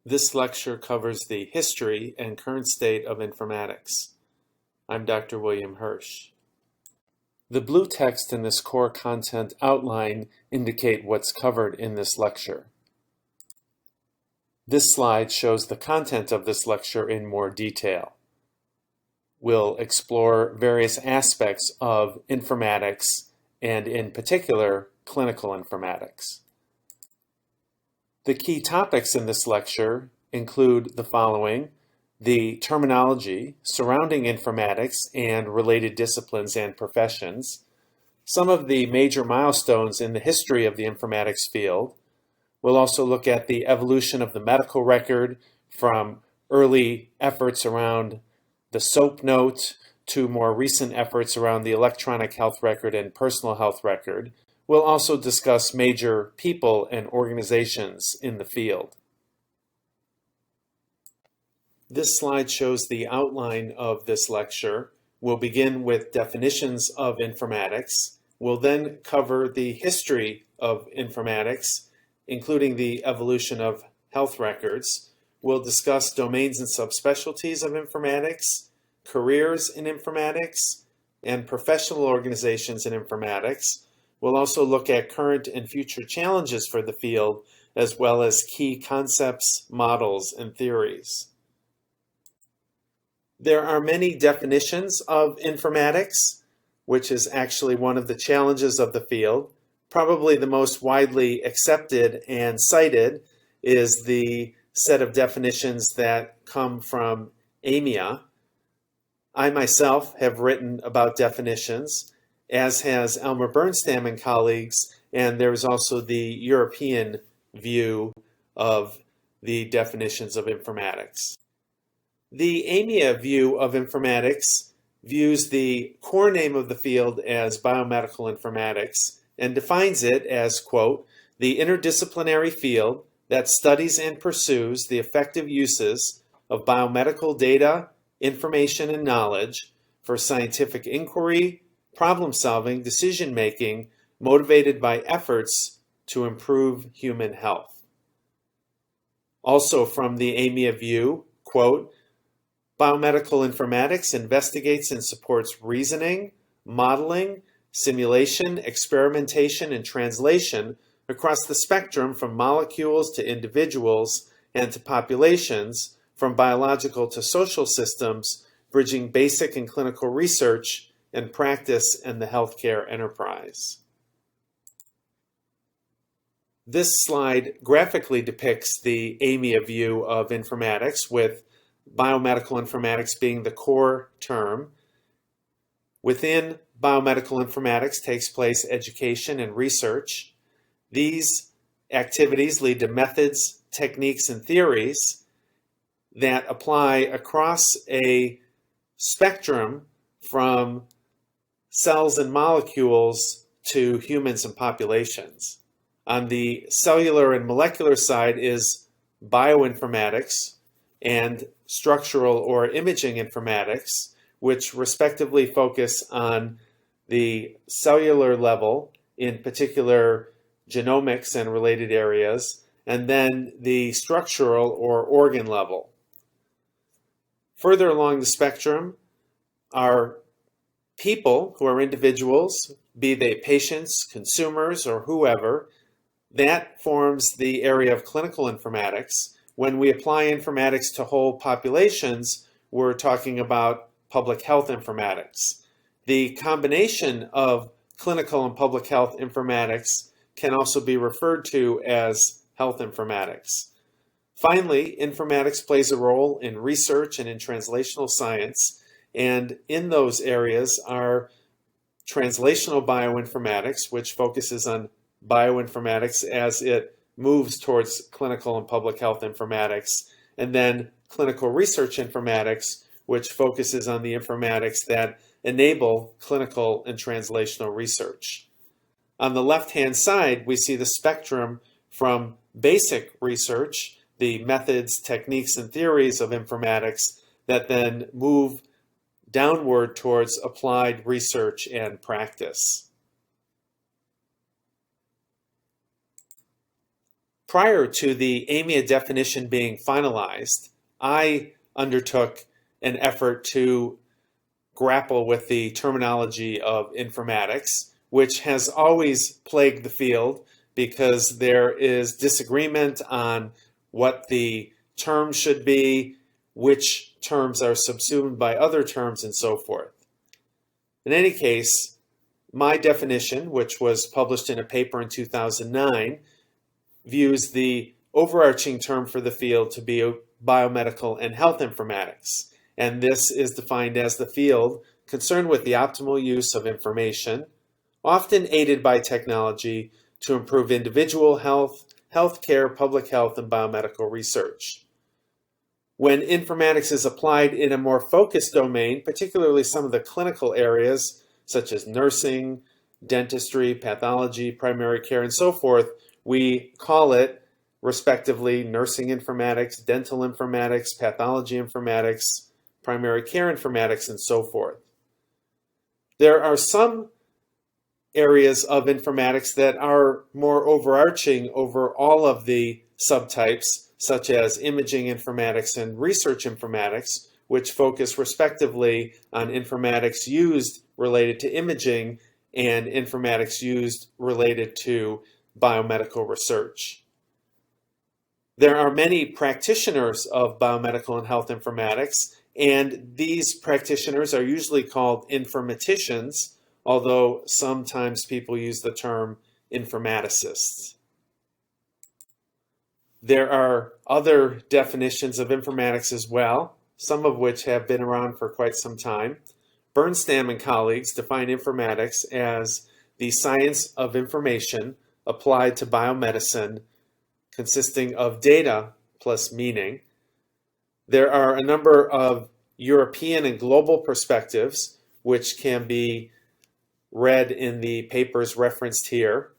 This lecture covers the history and current state of informatics. I'm Dr. William Hirsch. The blue text in this core content outline indicate what's covered in this lecture. This slide shows the content of this lecture in more detail. We'll explore various aspects of informatics and in particular clinical informatics. The key topics in this lecture include the following: the terminology surrounding informatics and related disciplines and professions, some of the major milestones in the history of the informatics field. We'll also look at the evolution of the medical record from early efforts around the SOAP note to more recent efforts around the electronic health record and personal health record. We'll also discuss major people and organizations in the field. This slide shows the outline of this lecture. We'll begin with definitions of informatics. We'll then cover the history of informatics, including the evolution of health records. We'll discuss domains and subspecialties of informatics, careers in informatics, and professional organizations in informatics. We'll also look at current and future challenges for the field, as well as key concepts, models, and theories. There are many definitions of informatics, which is actually one of the challenges of the field. Probably the most widely accepted and cited is the set of definitions that come from AMIA. I myself have written about definitions, as has Elmer Bernstam and colleagues, and there's also the European view of the definitions of informatics. The AMIA view of informatics views the core name of the field as biomedical informatics and defines it as, quote, the interdisciplinary field that studies and pursues the effective uses of biomedical data, information, and knowledge for scientific inquiry, problem-solving, decision-making, motivated by efforts to improve human health. Also from the AMIA view, quote, biomedical informatics investigates and supports reasoning, modeling, simulation, experimentation, and translation across the spectrum from molecules to individuals and to populations, from biological to social systems, bridging basic and clinical research and practice in the healthcare enterprise. This slide graphically depicts the AMIA view of informatics, with biomedical informatics being the core term. Within biomedical informatics takes place education and research. These activities lead to methods, techniques, and theories that apply across a spectrum from cells and molecules to humans and populations. On the cellular and molecular side is bioinformatics and structural or imaging informatics, which respectively focus on the cellular level, in particular genomics and related areas, and then the structural or organ level. Further along the spectrum are people who are individuals, be they patients, consumers, or whoever. That forms the area of clinical informatics. When we apply informatics to whole populations, we're talking about public health informatics. The combination of clinical and public health informatics can also be referred to as health informatics. Finally, informatics plays a role in research and in translational science, and in those areas are translational bioinformatics, which focuses on bioinformatics as it moves towards clinical and public health informatics, and then clinical research informatics, which focuses on the informatics that enable clinical and translational research. On the left-hand side, we see the spectrum from basic research, the methods, techniques, and theories of informatics that then move downward towards applied research and practice. Prior to the AMIA definition being finalized, I undertook an effort to grapple with the terminology of informatics, which has always plagued the field because there is disagreement on what the term should be, which terms are subsumed by other terms, and so forth. In any case, my definition, which was published in a paper in 2009, views the overarching term for the field to be biomedical and health informatics. And this is defined as the field concerned with the optimal use of information, often aided by technology, to improve individual health, healthcare, public health, and biomedical research. When informatics is applied in a more focused domain, particularly some of the clinical areas such as nursing, dentistry, pathology, primary care, and so forth, we call it, respectively, nursing informatics, dental informatics, pathology informatics, primary care informatics, and so forth. There are some areas of informatics that are more overarching over all of the subtypes, such as imaging informatics and research informatics, which focus respectively on informatics used related to imaging and informatics used related to biomedical research. There are many practitioners of biomedical and health informatics, and these practitioners are usually called informaticians, although sometimes people use the term informaticists. There are other definitions of informatics as well, some of which have been around for quite some time. Bernstam and colleagues define informatics as the science of information applied to biomedicine, consisting of data plus meaning. There are a number of European and global perspectives, which can be read in the papers referenced here.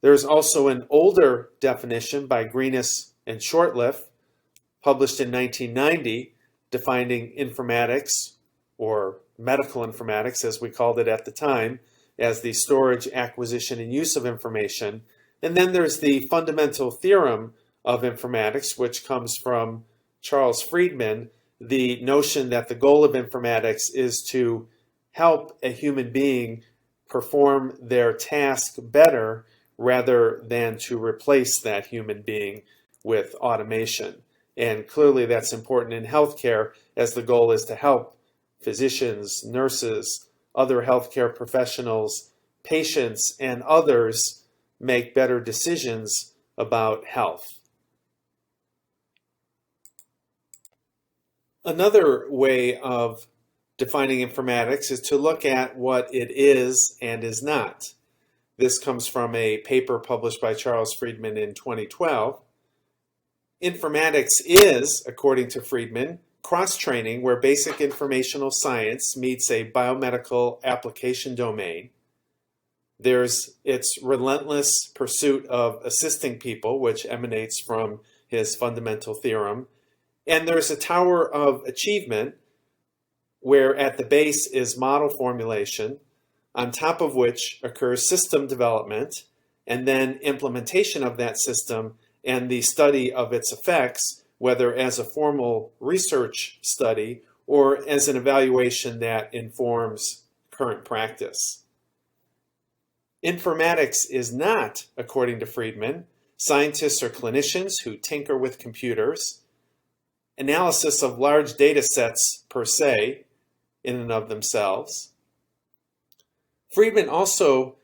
There's also an older definition by Greenis and Shortliff, published in 1990, defining informatics, or medical informatics as we called it at the time, as the storage, acquisition, and use of information. And then there's the fundamental theorem of informatics, which comes from Charles Friedman, the notion that the goal of informatics is to help a human being perform their task better rather than to replace that human being with automation. And clearly that's important in healthcare, as the goal is to help physicians, nurses, other healthcare professionals, patients, and others make better decisions about health. Another way of defining informatics is to look at what it is and is not. This comes from a paper published by Charles Friedman in 2012. Informatics is, according to Friedman, cross-training where basic informational science meets a biomedical application domain. There's its relentless pursuit of assisting people, which emanates from his fundamental theorem. And there's a tower of achievement where at the base is model formulation, on top of which occurs system development, and then implementation of that system and the study of its effects, whether as a formal research study or as an evaluation that informs current practice. Informatics is not, according to Friedman, scientists or clinicians who tinker with computers, analysis of large data sets per se, in and of themselves. Friedman also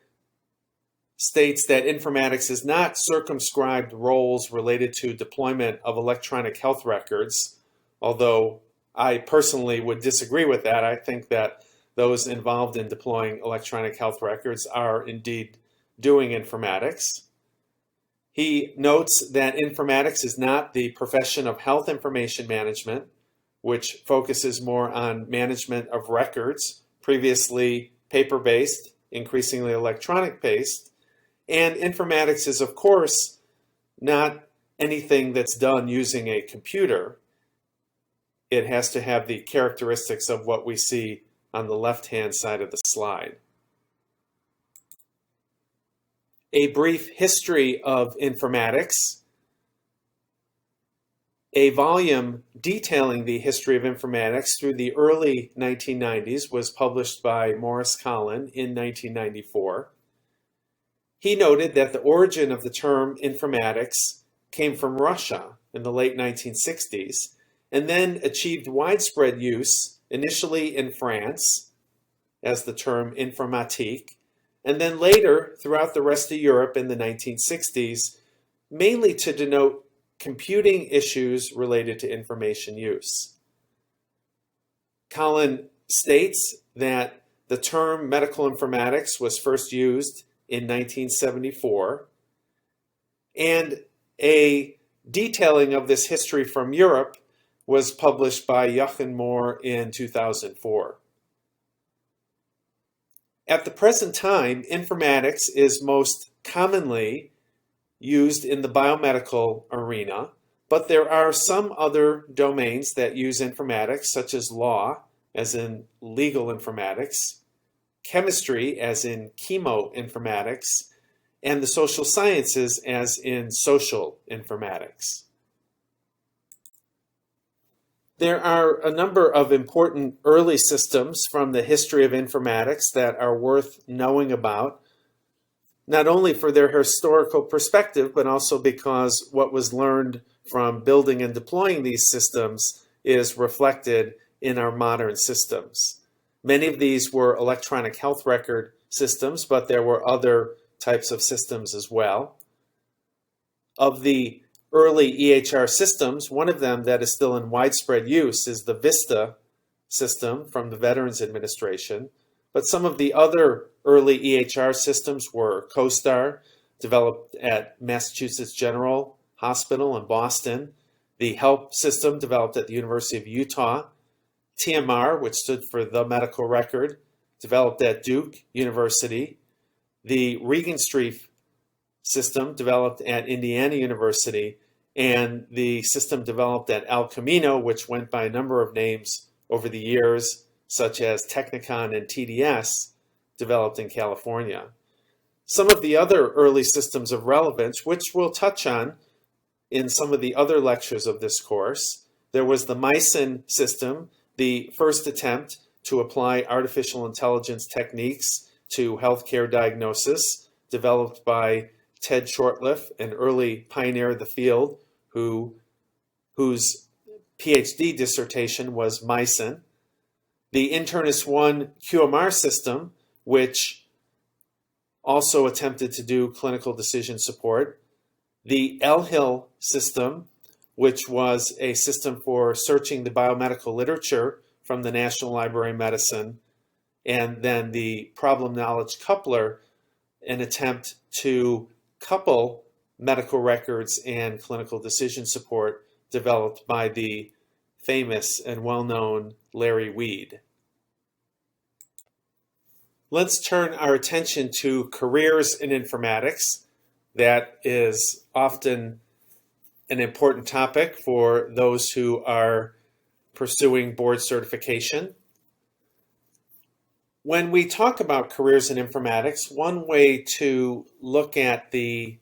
states that informatics is not circumscribed roles related to deployment of electronic health records, although I personally would disagree with that. I think that those involved in deploying electronic health records are indeed doing informatics. He notes that informatics is not the profession of health information management, which focuses more on management of records, previously paper-based, increasingly electronic-based. And informatics is, of course, not anything that's done using a computer. It has to have the characteristics of what we see on the left-hand side of the slide. A Brief History of Informatics, a volume detailing the history of informatics through the early 1990s was published by Morris Collin in 1994. He noted that the origin of the term informatics came from Russia in the late 1960s and then achieved widespread use initially in France as the term informatique, and then later throughout the rest of Europe in the 1960s, mainly to denote computing issues related to information use. Collin states that the term medical informatics was first used in 1974, and a detailing of this history from Europe was published by Jochen Mohr in 2004. At the present time, informatics is most commonly used in the biomedical arena, but there are some other domains that use informatics, such as law, as in legal informatics, chemistry, as in chemoinformatics, and the social sciences, as in social informatics. There are a number of important early systems from the history of informatics that are worth knowing about, not only for their historical perspective, but also because what was learned from building and deploying these systems is reflected in our modern systems. Many of these were electronic health record systems, but there were other types of systems as well. Of the early EHR systems, one of them that is still in widespread use is the VISTA system from the Veterans Administration. But some of the other early EHR systems were CoStar, developed at Massachusetts General Hospital in Boston, the HELP system developed at the University of Utah, TMR, which stood for the medical record, developed at Duke University, the Regenstrief system developed at Indiana University, and the system developed at El Camino, which went by a number of names over the years, such as Technicon and TDS, developed in California. Some of the other early systems of relevance, which we'll touch on in some of the other lectures of this course, there was the Mycin system, the first attempt to apply artificial intelligence techniques to healthcare diagnosis, developed by Ted Shortliff, an early pioneer of the field, whose PhD dissertation was Mycin. The Internus 1 QMR system, which also attempted to do clinical decision support. The ELHIL system, which was a system for searching the biomedical literature from the National Library of Medicine. And then the Problem Knowledge Coupler, an attempt to couple medical records and clinical decision support, developed by the famous and well-known Larry Weed. Let's turn our attention to careers in informatics. That is often an important topic for those who are pursuing board certification. When we talk about careers in informatics, one way to look at the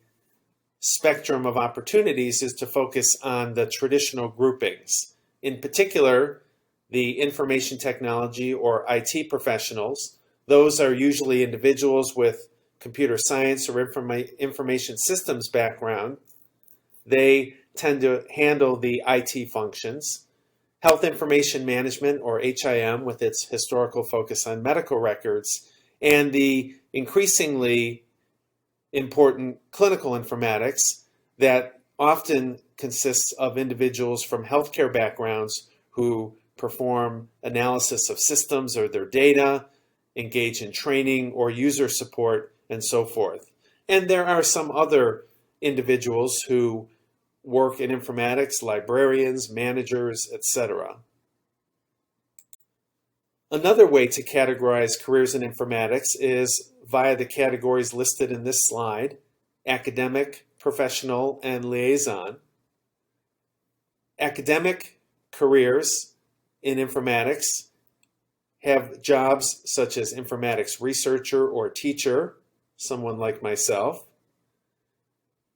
spectrum of opportunities is to focus on the traditional groupings. In particular, the information technology or IT professionals. Those are usually individuals with computer science or information systems background. They tend to handle the IT functions. Health information management, or HIM, with its historical focus on medical records, and the increasingly important clinical informatics that often consists of individuals from healthcare backgrounds who perform analysis of systems or their data, engage in training or user support, and so forth. And there are some other individuals who work in informatics, librarians, managers, etc. Another way to categorize careers in informatics is via the categories listed in this slide: academic, professional, and liaison. Academic careers in informatics have jobs such as informatics researcher or teacher, someone like myself.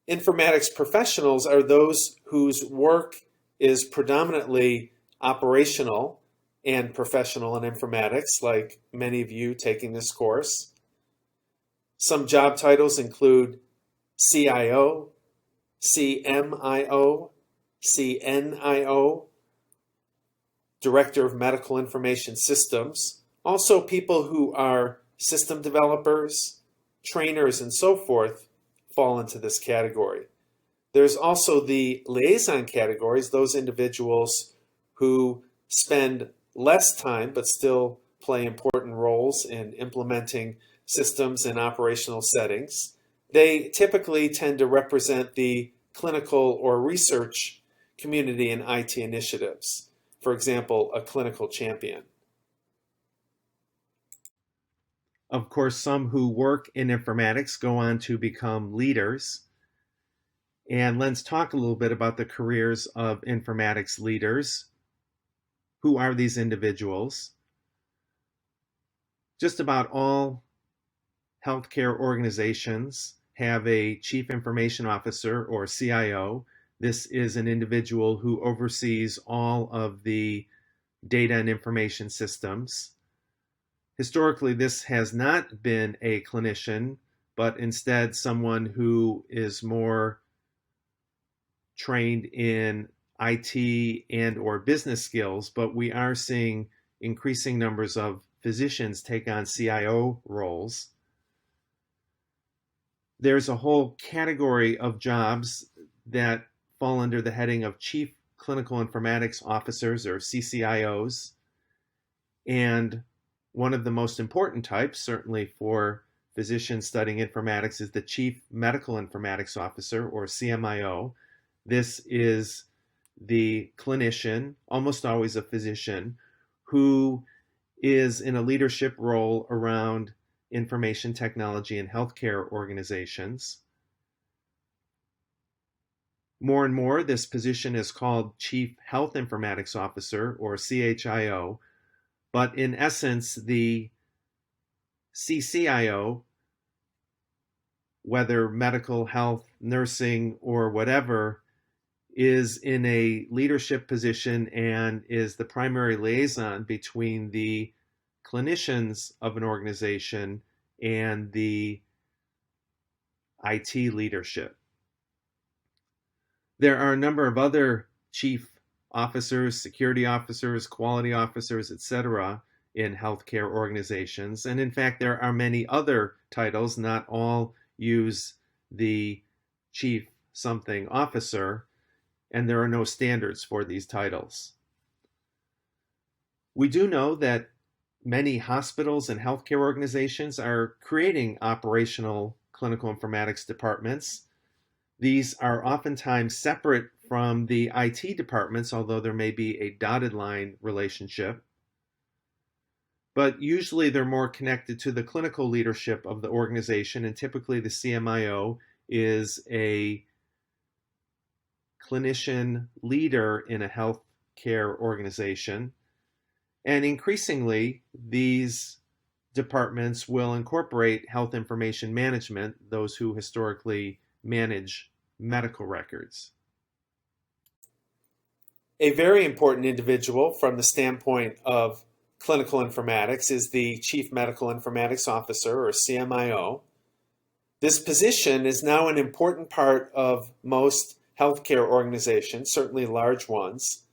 Informatics professionals are those whose work is predominantly operational and professional in informatics, like many of you taking this course. Some job titles include CIO, CMIO, CNIO, Director of Medical Information Systems. Also, people who are system developers, trainers, and so forth fall into this category. There's also the liaison categories, those individuals who spend less time but still play important roles in implementing systems in operational settings. They typically tend to represent the clinical or research community in IT initiatives. For example, a clinical champion. Of course, some who work in informatics go on to become leaders. And let's talk a little bit about the careers of informatics leaders. Who are these individuals? Just about all healthcare organizations have a Chief Information Officer, or CIO. This is an individual who oversees all of the data and information systems. Historically, this has not been a clinician, but instead someone who is more trained in IT and or business skills, but we are seeing increasing numbers of physicians take on CIO roles. There's a whole category of jobs that fall under the heading of Chief Clinical Informatics Officers, or CCIOs. And one of the most important types, certainly for physicians studying informatics, is the Chief Medical Informatics Officer, or CMIO. This is the clinician, almost always a physician, who is in a leadership role around information technology and healthcare organizations. More and more, this position is called Chief Health Informatics Officer, or CHIO, but in essence, the CCIO, whether medical, health, nursing, or whatever, is in a leadership position and is the primary liaison between the clinicians of an organization and the IT leadership. There are a number of other chief officers, security officers, quality officers, etc. in healthcare organizations. And in fact, there are many other titles. Not all use the chief something officer, and there are no standards for these titles. We do know that many hospitals and healthcare organizations are creating operational clinical informatics departments. These are oftentimes separate from the IT departments, although there may be a dotted line relationship. But usually they're more connected to the clinical leadership of the organization, and typically the CMIO is a clinician leader in a healthcare organization. And increasingly, these departments will incorporate health information management, those who historically manage medical records. A very important individual from the standpoint of clinical informatics is the Chief Medical Informatics Officer, or CMIO. This position is now an important part of most healthcare organizations, certainly large ones,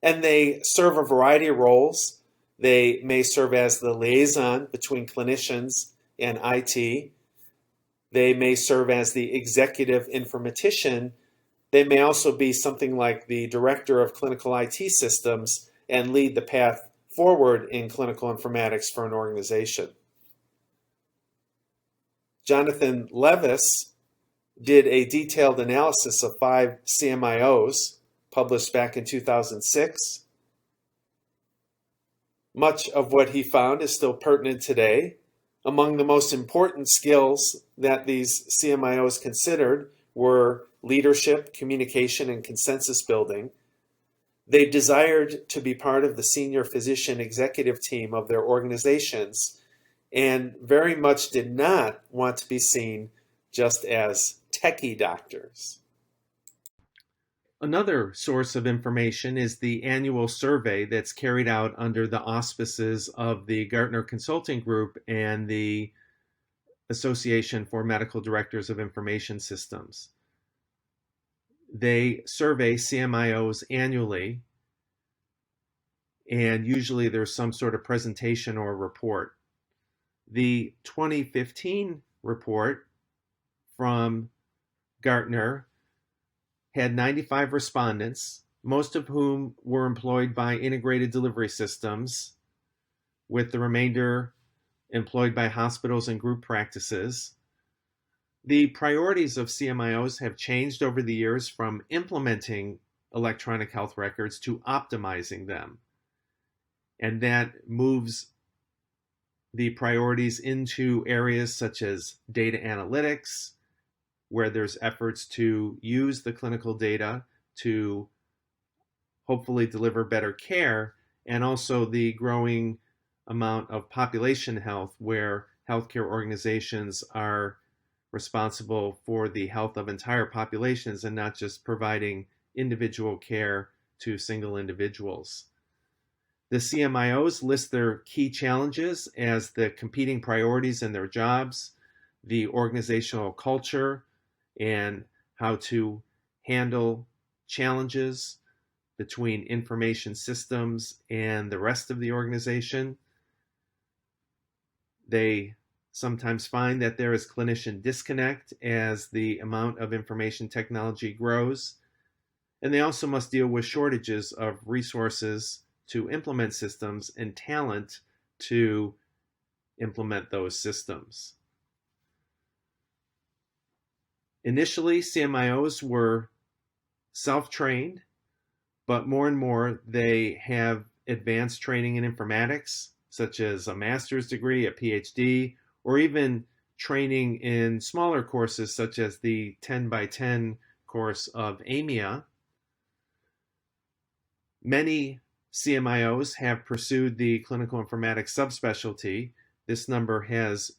and they serve a variety of roles. They may serve as the liaison between clinicians and IT. They may serve as the executive informatician. They may also be something like the director of clinical IT systems and lead the path forward in clinical informatics for an organization. Jonathan Levis did a detailed analysis of 5 CMIOs published back in 2006. Much of what he found is still pertinent today. Among the most important skills that these CMIOs considered were leadership, communication, and consensus building. They desired to be part of the senior physician executive team of their organizations and very much did not want to be seen just as techie doctors. Another source of information is the annual survey that's carried out under the auspices of the Gartner Consulting Group and the Association for Medical Directors of Information Systems. They survey CMIOs annually, and usually there's some sort of presentation or report. The 2015 report from Gartner had 95 respondents, most of whom were employed by integrated delivery systems, with the remainder employed by hospitals and group practices. The priorities of CMIOs have changed over the years from implementing electronic health records to optimizing them. And that moves the priorities into areas such as data analytics, where there's efforts to use the clinical data to hopefully deliver better care, and also the growing amount of population health, where healthcare organizations are responsible for the health of entire populations and not just providing individual care to single individuals. The CMIOs list their key challenges as the competing priorities in their jobs, the organizational culture, and how to handle challenges between information systems and the rest of the organization. They sometimes find that there is clinician disconnect as the amount of information technology grows, and they also must deal with shortages of resources to implement systems and talent to implement those systems. Initially, CMIOs were self-trained, but more and more they have advanced training in informatics, such as a master's degree, a PhD, or even training in smaller courses such as the 10x10 course of AMIA. Many CMIOs have pursued the clinical informatics subspecialty. This number has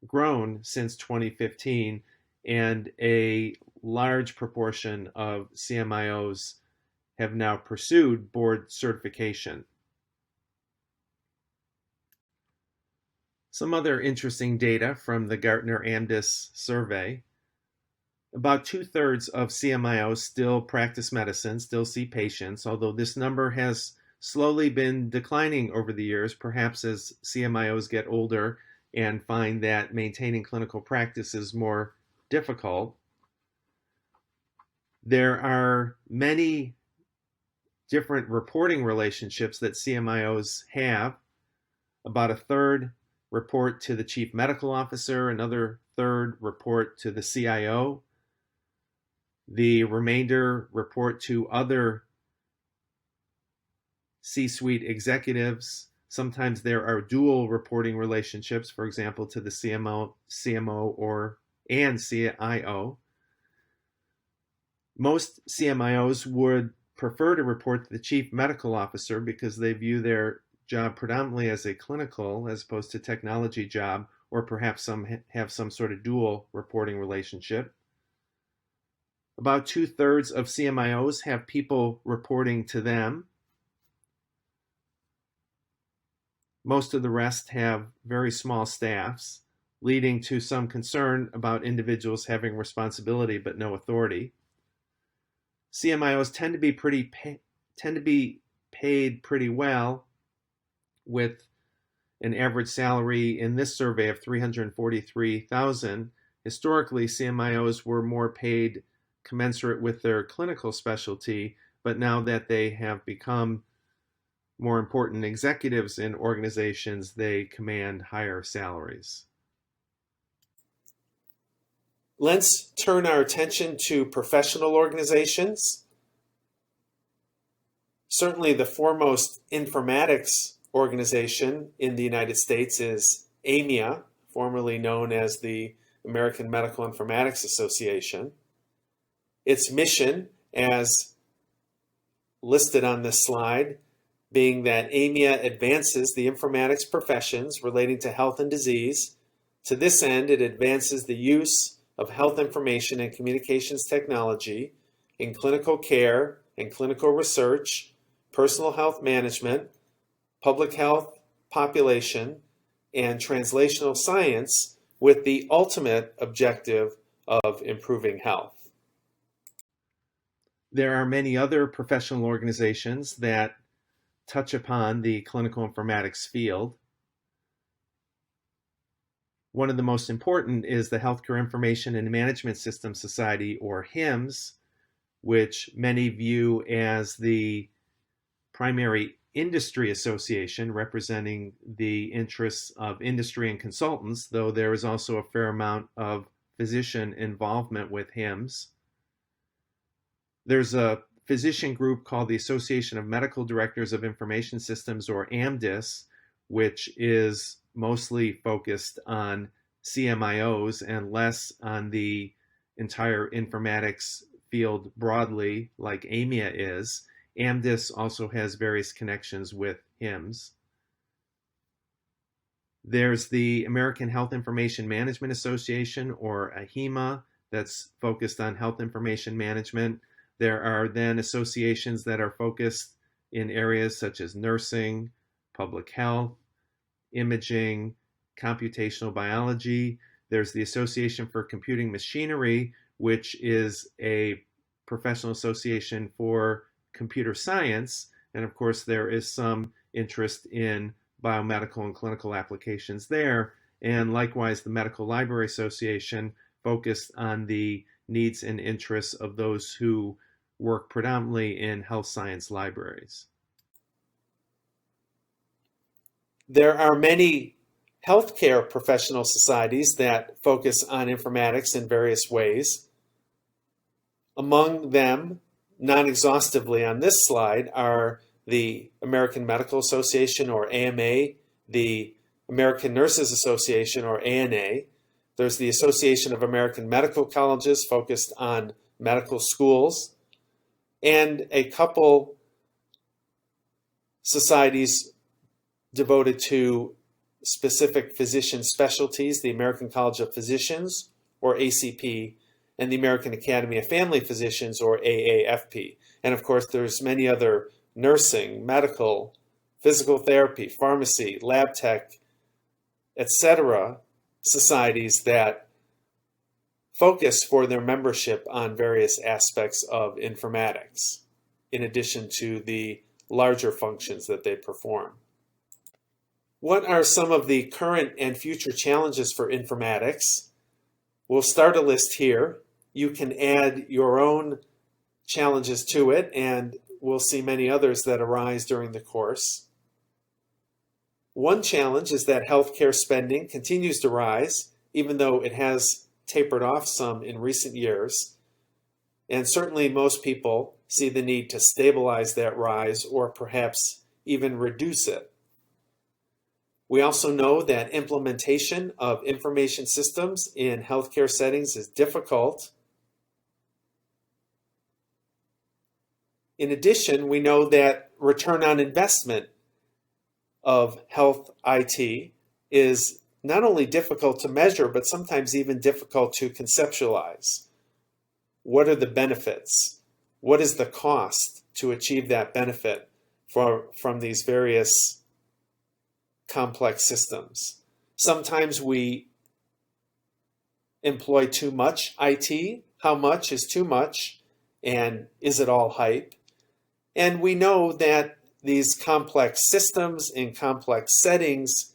grown since 2015, and a large proportion of CMIOs have now pursued board certification. Some other interesting data from the Gartner AMDIS survey. About 2/3 of CMIOs still practice medicine, still see patients, although this number has slowly been declining over the years, perhaps as CMIOs get older and find that maintaining clinical practice is more difficult. There are many different reporting relationships that CMIOs have. About 1/3 report to the chief medical officer, another 1/3 report to the CIO. The remainder report to other C-suite executives. Sometimes there are dual reporting relationships, for example, to the CMO and CIO. Most CMIOs would prefer to report to the chief medical officer because they view their job predominantly as a clinical as opposed to technology job, or perhaps have some sort of dual reporting relationship. About 2/3 of CMIOs have people reporting to them. Most of the rest have very small staffs, leading to some concern about individuals having responsibility but no authority. CMIOs tend to be paid pretty well, with an average salary in this survey of $343,000. Historically, CMIOs were more paid commensurate with their clinical specialty, but now that they have become more important executives in organizations, they command higher salaries. Let's turn our attention to professional organizations. Certainly the foremost informatics organization in the United States is AMIA, formerly known as the American Medical Informatics Association. Its mission, as listed on this slide, being that AMIA advances the informatics professions relating to health and disease. To this end, it advances the use of health information and communications technology in clinical care and clinical research, personal health management, public health, population, and translational science with the ultimate objective of improving health. There are many other professional organizations that touch upon the clinical informatics field. One of the most important is the Healthcare Information and Management System Society, or HIMSS, which many view as the primary industry association representing the interests of industry and consultants, though there is also a fair amount of physician involvement with HIMSS. There's a physician group called the Association of Medical Directors of Information Systems, or AMDIS, which is mostly focused on CMIOs and less on the entire informatics field broadly, like AMIA is. AMDIS also has various connections with HIMSS. There's the American Health Information Management Association, or AHIMA, that's focused on health information management. There are then associations that are focused in areas such as nursing, public health, imaging, computational biology. There's the Association for Computing Machinery, which is a professional association for computer science. And of course, there is some interest in biomedical and clinical applications there. And likewise, the Medical Library Association focused on the needs and interests of those who work predominantly in health science libraries. There are many healthcare professional societies that focus on informatics in various ways. Among them, non-exhaustively on this slide, are the American Medical Association, or AMA, the American Nurses Association, or ANA. There's the Association of American Medical Colleges, focused on medical schools, and a couple societies devoted to specific physician specialties, the American College of Physicians, or ACP, and the American Academy of Family Physicians, or AAFP. And of course, there's many other nursing, medical, physical therapy, pharmacy, lab tech, etc. societies that focus for their membership on various aspects of informatics, in addition to the larger functions that they perform. What are some of the current and future challenges for informatics? We'll start a list here. You can add your own challenges to it, and we'll see many others that arise during the course. One challenge is that healthcare spending continues to rise, even though it has tapered off some in recent years. And certainly most people see the need to stabilize that rise, or perhaps even reduce it. We also know that implementation of information systems in healthcare settings is difficult. In addition, we know that return on investment of health IT is not only difficult to measure, but sometimes even difficult to conceptualize. What are the benefits? What is the cost to achieve that benefit from these various complex systems? Sometimes we employ too much IT. How much is too much? And is it all hype? And we know that these complex systems in complex settings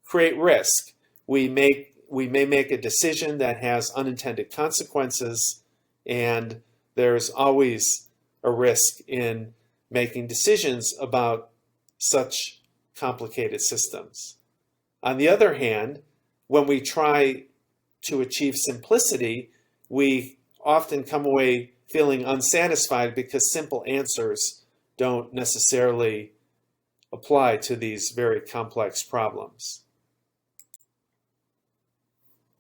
create risk. We may make a decision that has unintended consequences, and there's always a risk in making decisions about such complicated systems. On the other hand, when we try to achieve simplicity, we often come away feeling unsatisfied because simple answers don't necessarily apply to these very complex problems.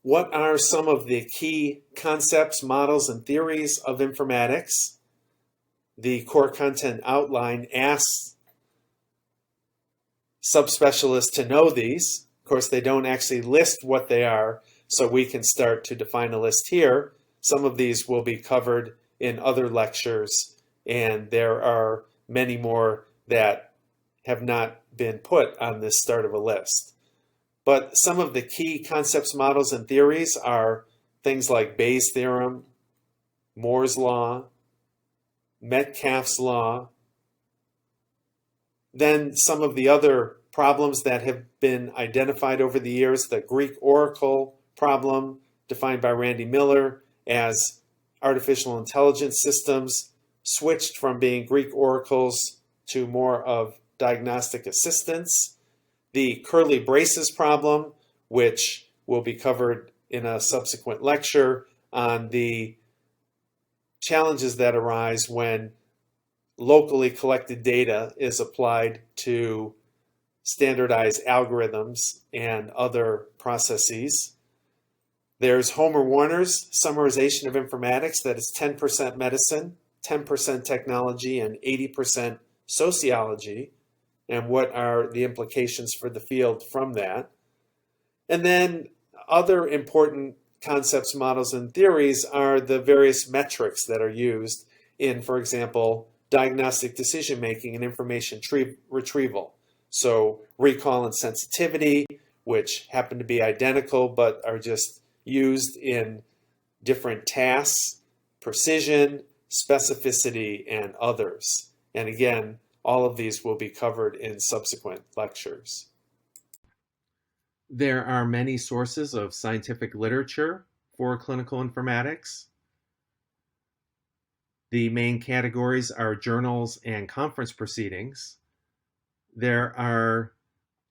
What are some of the key concepts, models, and theories of informatics? The core content outline asks subspecialists to know these. Of course, they don't actually list what they are, So we can start to define a list here. Some of these will be covered in other lectures, and there are many more that have not been put on this start of a list. But some of the key concepts, models, and theories are things like Bayes' theorem, Moore's law, Metcalfe's law. Then some of the other problems that have been identified over the years, the Greek oracle problem, defined by Randy Miller as artificial intelligence systems switched from being Greek oracles to more of diagnostic assistants. The curly braces problem, which will be covered in a subsequent lecture on the challenges that arise when locally collected data is applied to standardized algorithms and other processes. There's Homer Warner's summarization of informatics, that is 10% medicine, 10% technology, and 80% sociology, and what are the implications for the field from that. And then other important concepts, models, and theories are the various metrics that are used in, for example, diagnostic decision making and information retrieval. So recall and sensitivity, which happen to be identical but are just used in different tasks, precision, specificity, and others. And again, all of these will be covered in subsequent lectures. There are many sources of scientific literature for clinical informatics. The main categories are journals and conference proceedings. There are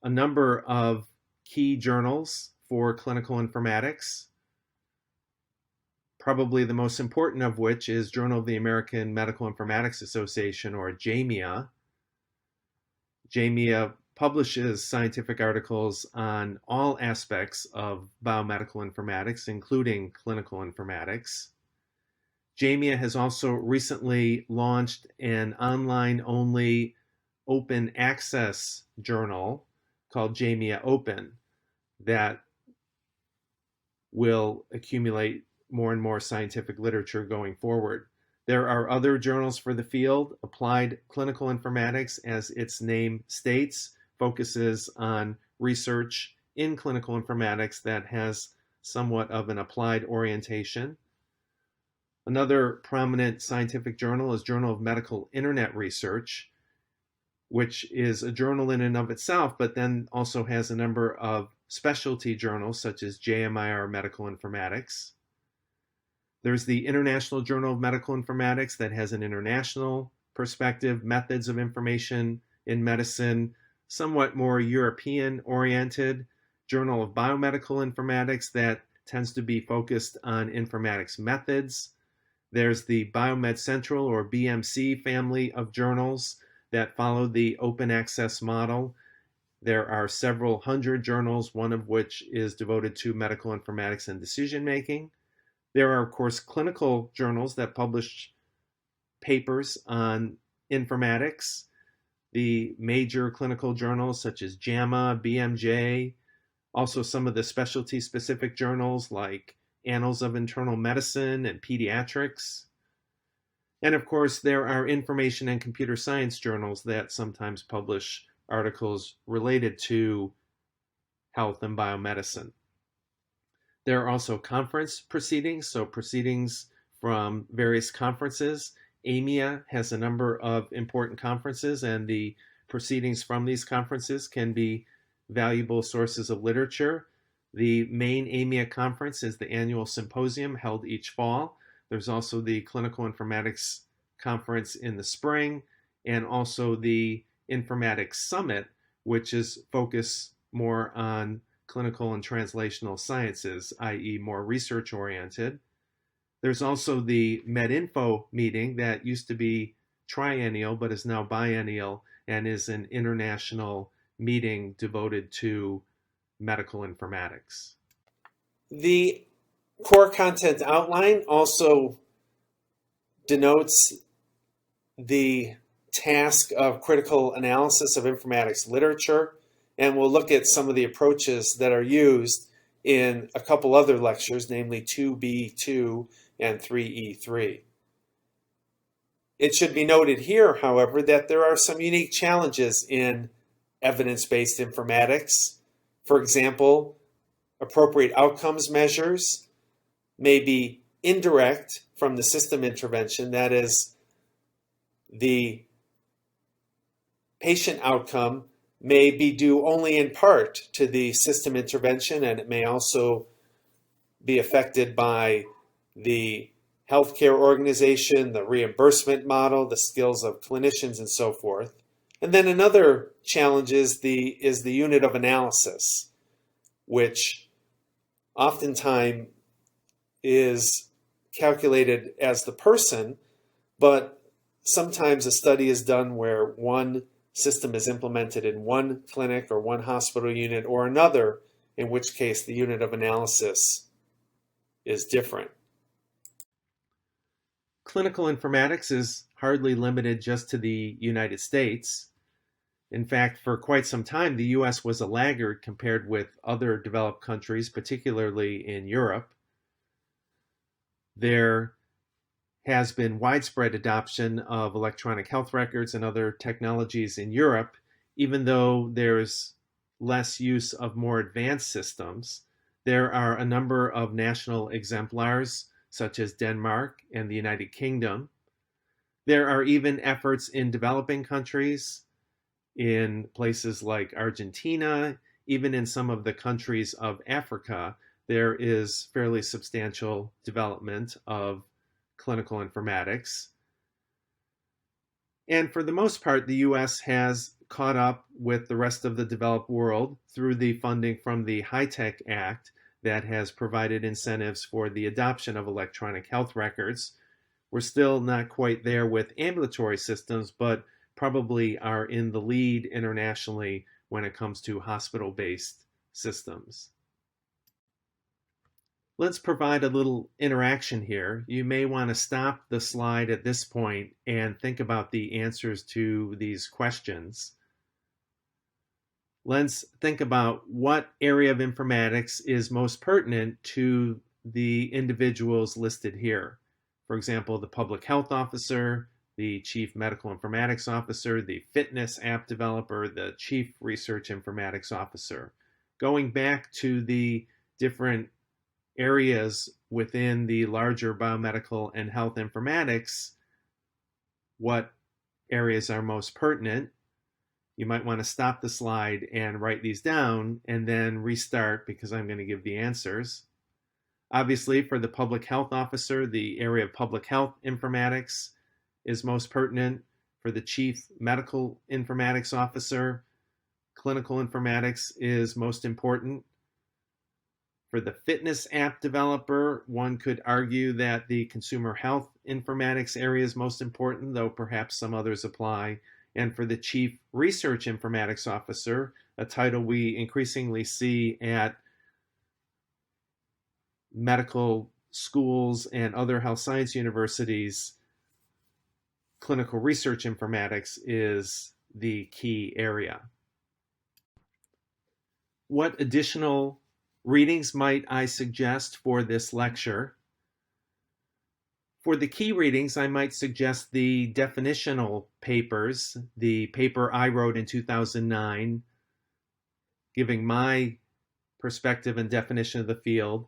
a number of key journals for clinical informatics, probably the most important of which is Journal of the American Medical Informatics Association, or JAMIA. JAMIA publishes scientific articles on all aspects of biomedical informatics, including clinical informatics. JAMIA has also recently launched an online-only open access journal called JAMIA Open that will accumulate more and more scientific literature going forward. There are other journals for the field. Applied Clinical Informatics, as its name states, focuses on research in clinical informatics that has somewhat of an applied orientation. Another prominent scientific journal is Journal of Medical Internet Research, which is a journal in and of itself, but then also has a number of specialty journals such as JMIR Medical Informatics. There's the International Journal of Medical Informatics that has an international perspective, methods of information in medicine, somewhat more European-oriented. Journal of Biomedical Informatics that tends to be focused on informatics methods. There's the Biomed Central, or BMC, family of journals that follow the open access model. There are several hundred journals, one of which is devoted to medical informatics and decision making. There are, of course, clinical journals that publish papers on informatics. The major clinical journals such as JAMA, BMJ, also some of the specialty-specific journals like Annals of Internal Medicine and Pediatrics. And of course, there are information and computer science journals that sometimes publish articles related to health and biomedicine. There are also conference proceedings, so proceedings from various conferences. AMIA has a number of important conferences, and the proceedings from these conferences can be valuable sources of literature. The main AMIA conference is the annual symposium held each fall. There's also the Clinical Informatics Conference in the spring, and also the Informatics Summit, which is focused more on clinical and translational sciences, i.e. more research-oriented. There's also the MedInfo meeting that used to be triennial but is now biennial and is an international meeting devoted to medical informatics. The core content outline also denotes the task of critical analysis of informatics literature, and we'll look at some of the approaches that are used in a couple other lectures, namely 2B2 and 3E3. It should be noted here, however, that there are some unique challenges in evidence-based informatics. For example, appropriate outcomes measures may be indirect from the system intervention, that is, the patient outcome may be due only in part to the system intervention, and it may also be affected by the healthcare organization, the reimbursement model, the skills of clinicians, and so forth. And then another challenge is the unit of analysis, which oftentimes is calculated as the person, but sometimes a study is done where one system is implemented in one clinic or one hospital unit or another, in which case the unit of analysis is different. Clinical informatics is hardly limited just to the United States. In fact, for quite some time, the US was a laggard compared with other developed countries, particularly in Europe. There has been widespread adoption of electronic health records and other technologies in Europe, even though there's less use of more advanced systems. There are a number of national exemplars, such as Denmark and the United Kingdom. There are even efforts in developing countries, in places like Argentina, even in some of the countries of Africa, there is fairly substantial development of clinical informatics. And for the most part, the US has caught up with the rest of the developed world through the funding from the HITECH Act that has provided incentives for the adoption of electronic health records. We're still not quite there with ambulatory systems, but probably are in the lead internationally when it comes to hospital-based systems. Let's provide a little interaction here. You may want to stop the slide at this point and think about the answers to these questions. Let's think about what area of informatics is most pertinent to the individuals listed here. For example, the public health officer, the chief medical informatics officer, the fitness app developer, the chief research informatics officer. Going back to the different areas within the larger biomedical and health informatics, what areas are most pertinent? You might want to stop the slide and write these down and then restart because I'm going to give the answers. Obviously, for the public health officer, the area of public health informatics is most pertinent. For the chief medical informatics officer, clinical informatics is most important. For the fitness app developer, one could argue that the consumer health informatics area is most important, though perhaps some others apply. And for the chief research informatics officer, a title we increasingly see at medical schools and other health science universities, clinical research informatics is the key area. What additional readings might I suggest for this lecture? For the key readings, I might suggest the definitional papers, the paper I wrote in 2009, giving my perspective and definition of the field,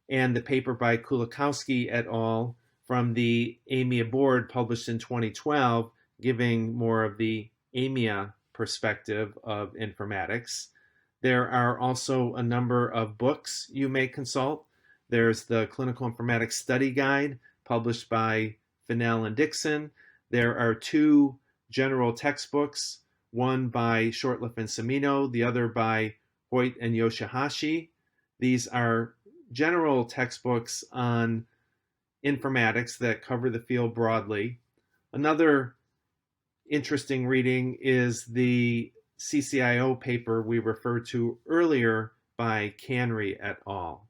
and the paper by Kulikowski et al. From the AMIA board published in 2012, giving more of the AMIA perspective of informatics. There are also a number of books you may consult. There's the Clinical Informatics Study Guide, published by Fennell and Dixon. There are two general textbooks, one by Shortliff and Semino, the other by Hoyt and Yoshihashi. These are general textbooks on informatics that cover the field broadly. Another interesting reading is the CCIO paper we referred to earlier by Canry et al.